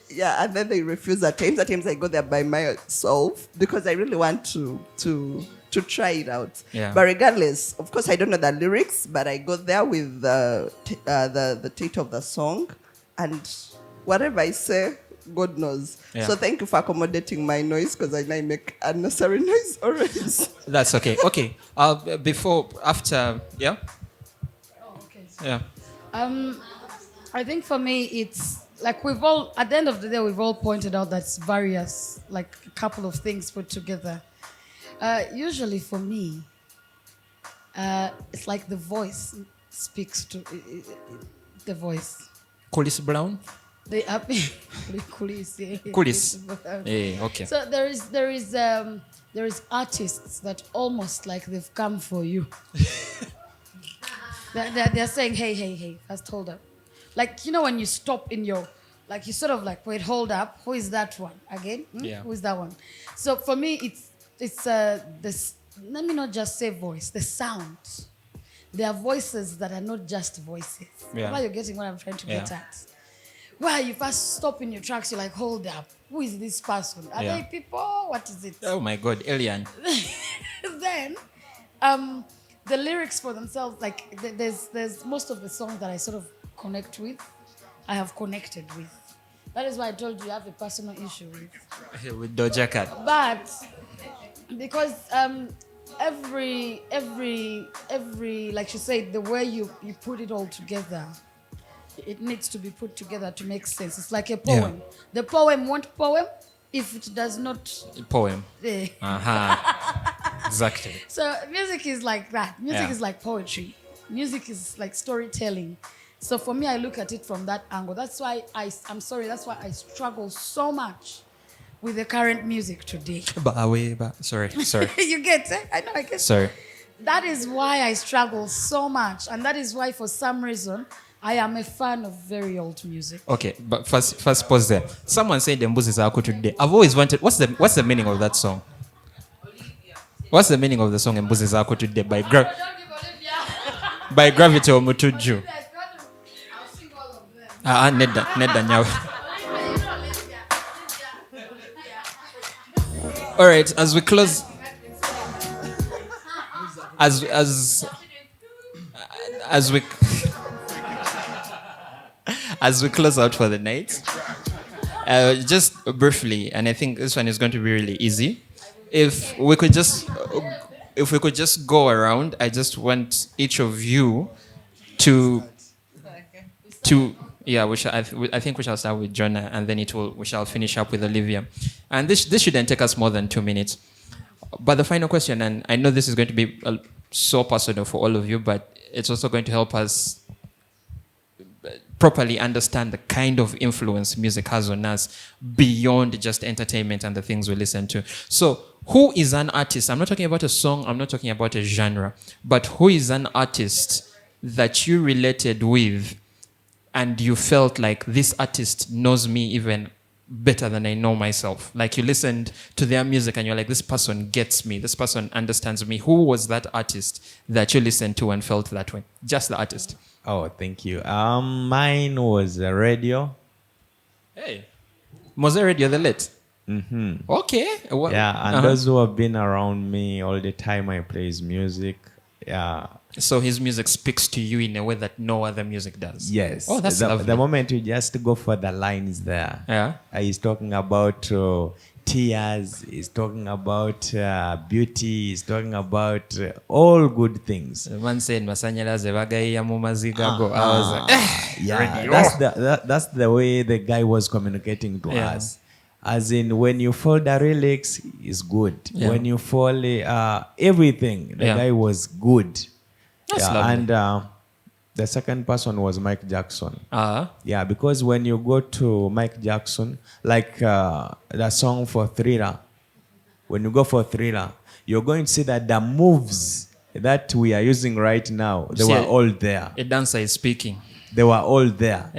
Yeah, and then they refuse at times. At times I go there by myself because I really want to try it out. Yeah. But regardless, of course, I don't know the lyrics, but I go there with the title of the song, and whatever I say, God knows. Yeah. So thank you for accommodating my noise because I make unnecessary noise already. That's okay. Okay. After, yeah? Okay. Yeah. I think for me, it's like at the end of the day, we've all pointed out that it's various, like a couple of things put together. Usually for me, it's like the voice speaks to the voice. Coolies Brown? They are Coolies. Yeah. Coolies. Yeah, okay. So there is artists that almost like they've come for you. they're saying, hey, first hold up. Like, you know, when you stop in your, like you sort of like, wait, hold up. Who is that one? Again? Yeah. Who is that one? So for me, it's this, let me not just say voice, the sound. There are voices that are not just voices. Yeah. Now you're getting what I'm trying to get Yeah. at. Well, you first stop in your tracks, you're like, hold up. who is this person? Are Yeah. they people? What is it? Oh my God, alien. Then the lyrics for themselves, like there's most of the songs that I sort of connect with, I have connected with. That is why I told you I have a personal issue with. With Doja Cat. But because every like she said, the way you put it all together, it needs to be put together to make sense. It's like a poem. Yeah. The poem won't poem if it does not. Poem. Eh. Exactly. So music is like that. Music Yeah. is like poetry. Music is like storytelling. So for me, I look at it from that angle. That's why that's why I struggle so much with the current music today. Sorry. You get it? I know, I get it. Sorry. That is why I struggle so much. And that is why, for some reason, I am a fan of very old music. Okay, but first pause there. Someone said the mbuzi zako today. I've always wanted. What's the meaning of that song? What's the meaning of the song Mbuzi zako today by by Gravity or Mutuju? Neda nyawe. All right, as we close, as we close out for the night, just briefly, and I think this one is going to be really easy. If we could just go around, I just want each of you to yeah, I think we shall start with Jonah, and then we shall finish up with Olivia. And this shouldn't take us more than 2 minutes. But the final question, and I know this is going to be so personal for all of you, but it's also going to help us properly understand the kind of influence music has on us beyond just entertainment and the things we listen to. So, who is an artist? I'm not talking about a song, I'm not talking about a genre, but who is an artist that you related with and you felt like this artist knows me even better than I know myself? Like you listened to their music and you're like, this person gets me, this person understands me. Who was that artist that you listened to and felt that way? Just the artist. Oh, thank you. Mine was radio. Hey. Mose Radio the late? Mm-hmm. Okay. Well, yeah, and those who have been around me all the time I play his music. Yeah. So his music speaks to you in a way that no other music does. Yes. Oh, that's lovely. The moment you just go for the lines there. Yeah. He's talking about tears. He's talking about beauty. He's talking about all good things. The man said, "Masanyalaze bagaiya mu maziga go." I was like, yeah, that's the way the guy was communicating to us. As in, when you follow the lyrics, is good. Yeah. When you follow everything, the guy was good. That's lovely. And the second person was Mike Jackson. Uh-huh. Yeah, because when you go to Mike Jackson, like the song for Thriller, when you go for Thriller, you're going to see that the moves that we are using right now, they were all there. A dancer is speaking. They were all there.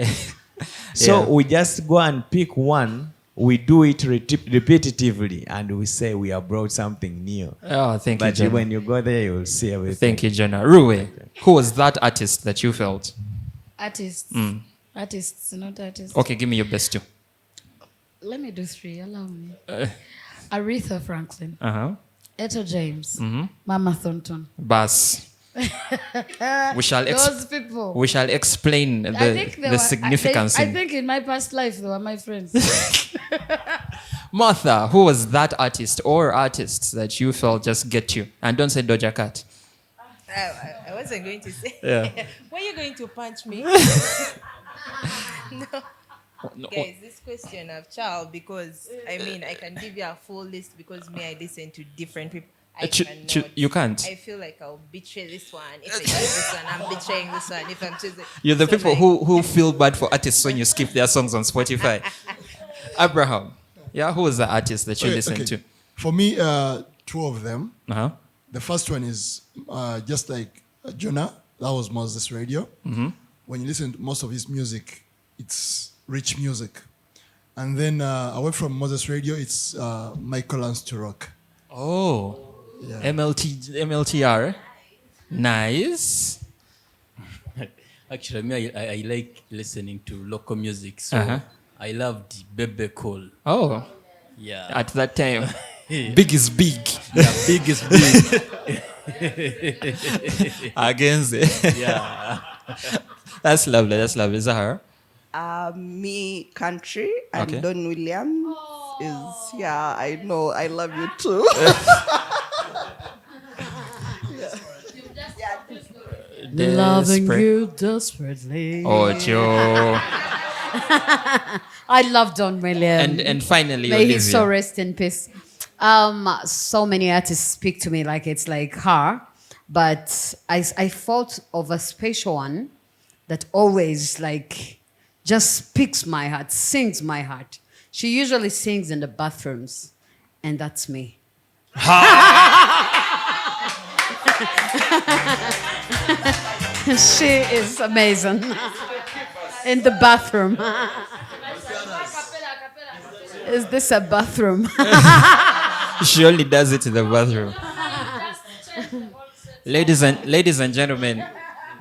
So we just go and pick one. We do it repetitively, and we say we have brought something new. Oh, thank you, But Jonah. when you go there, you'll see everything. Thank you, Jonah. Ruwe, who was that artist that you felt? Artists. Artists, not artists. Okay, give me your best two. Let me do 3. Allow me. Aretha Franklin. Uh-huh. Etta James. Mama Thornton. Bas. We shall Those people. we shall explain the significance. I think in my past life they were my friends. Martha, who was that artist or artists that you felt just get you? And don't say Doja Cat. I wasn't going to say. Yeah. Were you going to punch me? No. Guys, this question of child, because I mean I can give you a full list because me I listen to different people. You can't. I feel like I'll betray this one. If I choose this one, I'm betraying this one. If I'm choosing, You're the so people like, who feel bad for artists when you skip their songs on Spotify. Abraham, yeah, who was the artist that you listened to? For me, 2 of them. Uh-huh. The first one is just like Jonah. That was Moses Radio. Mm-hmm. When you listen to most of his music, it's rich music. And then away from Moses Radio, it's Michael Lance to Rock. Oh, Yeah. MLTR. Nice. Actually, me, I like listening to local music. So I loved Bebe Cole. Oh, Yeah. at that time, big is big. Yeah, big is big. Against it. Yeah. That's lovely. That's lovely. Is that her? Me, country, and Okay. Don Williams is, yeah, I know, I love you too. Loving Desperate. you desperately. Oh, Joe. I love Don William. And finally, May Olivia. his soul rest in peace. So many artists speak to me like it's like her, but I thought of a special one that always like just speaks my heart, sings my heart. She usually sings in the bathrooms, and that's me. She is amazing in the bathroom. Is this a bathroom? She only does it in the bathroom. Ladies and gentlemen,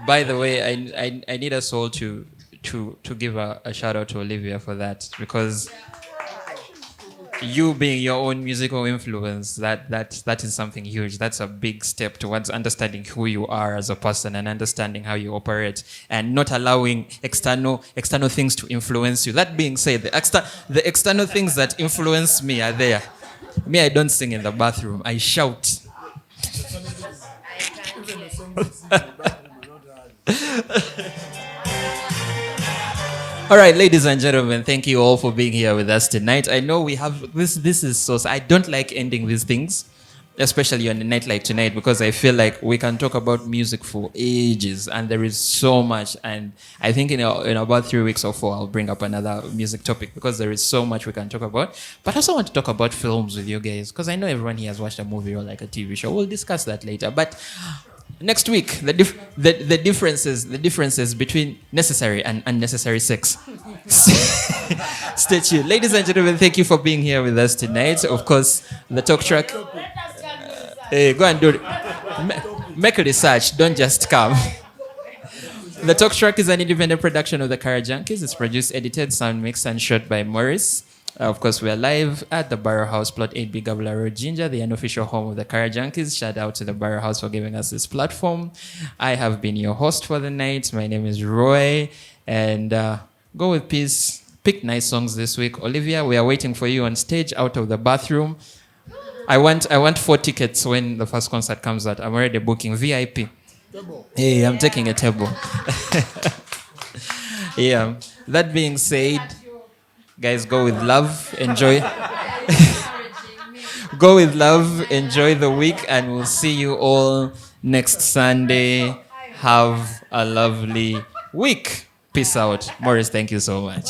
by the way, I need us all to give a shout out to Olivia for that, because you being your own musical influence, that is something huge. That's a big step towards understanding who you are as a person and understanding how you operate, and not allowing external things to influence you. That being said, the external things that influence me are there. Me, I don't sing in the bathroom. I shout. All right, ladies and gentlemen, thank you all for being here with us tonight. I know we have this is so I don't like ending these things, especially on a night like tonight, because I feel like we can talk about music for ages and there is so much. And I think in about 3 weeks or 4, I'll bring up another music topic, because there is so much we can talk about. But I also want to talk about films with you guys, because I know everyone here has watched a movie or like a TV show. We'll discuss that later. But next week, the differences between necessary and unnecessary sex. Stay tuned. Ladies and gentlemen, thank you for being here with us tonight. Of course, the TalkTrack. Hey, go and do it. Make a research. Don't just come. The TalkTrack is an independent production of the Kara Junkies. It's produced, edited, sound mixed, and shot by Morris. Of course, we are live at the Barrow House, Plot 8B, Gabula Road, Ginger, the unofficial home of the Kara Junkies. Shout out to the Barrow House for giving us this platform. I have been your host for the night. My name is Roy. And go with peace. Pick nice songs this week. Olivia, we are waiting for you on stage out of the bathroom. I want 4 tickets when the first concert comes out. I'm already booking VIP. Hey, I'm taking a table. Yeah. That being said, guys, go with love. Enjoy. Go with love. Enjoy the week, and we'll see you all next Sunday. Have a lovely week. Peace out. Morris, thank you so much.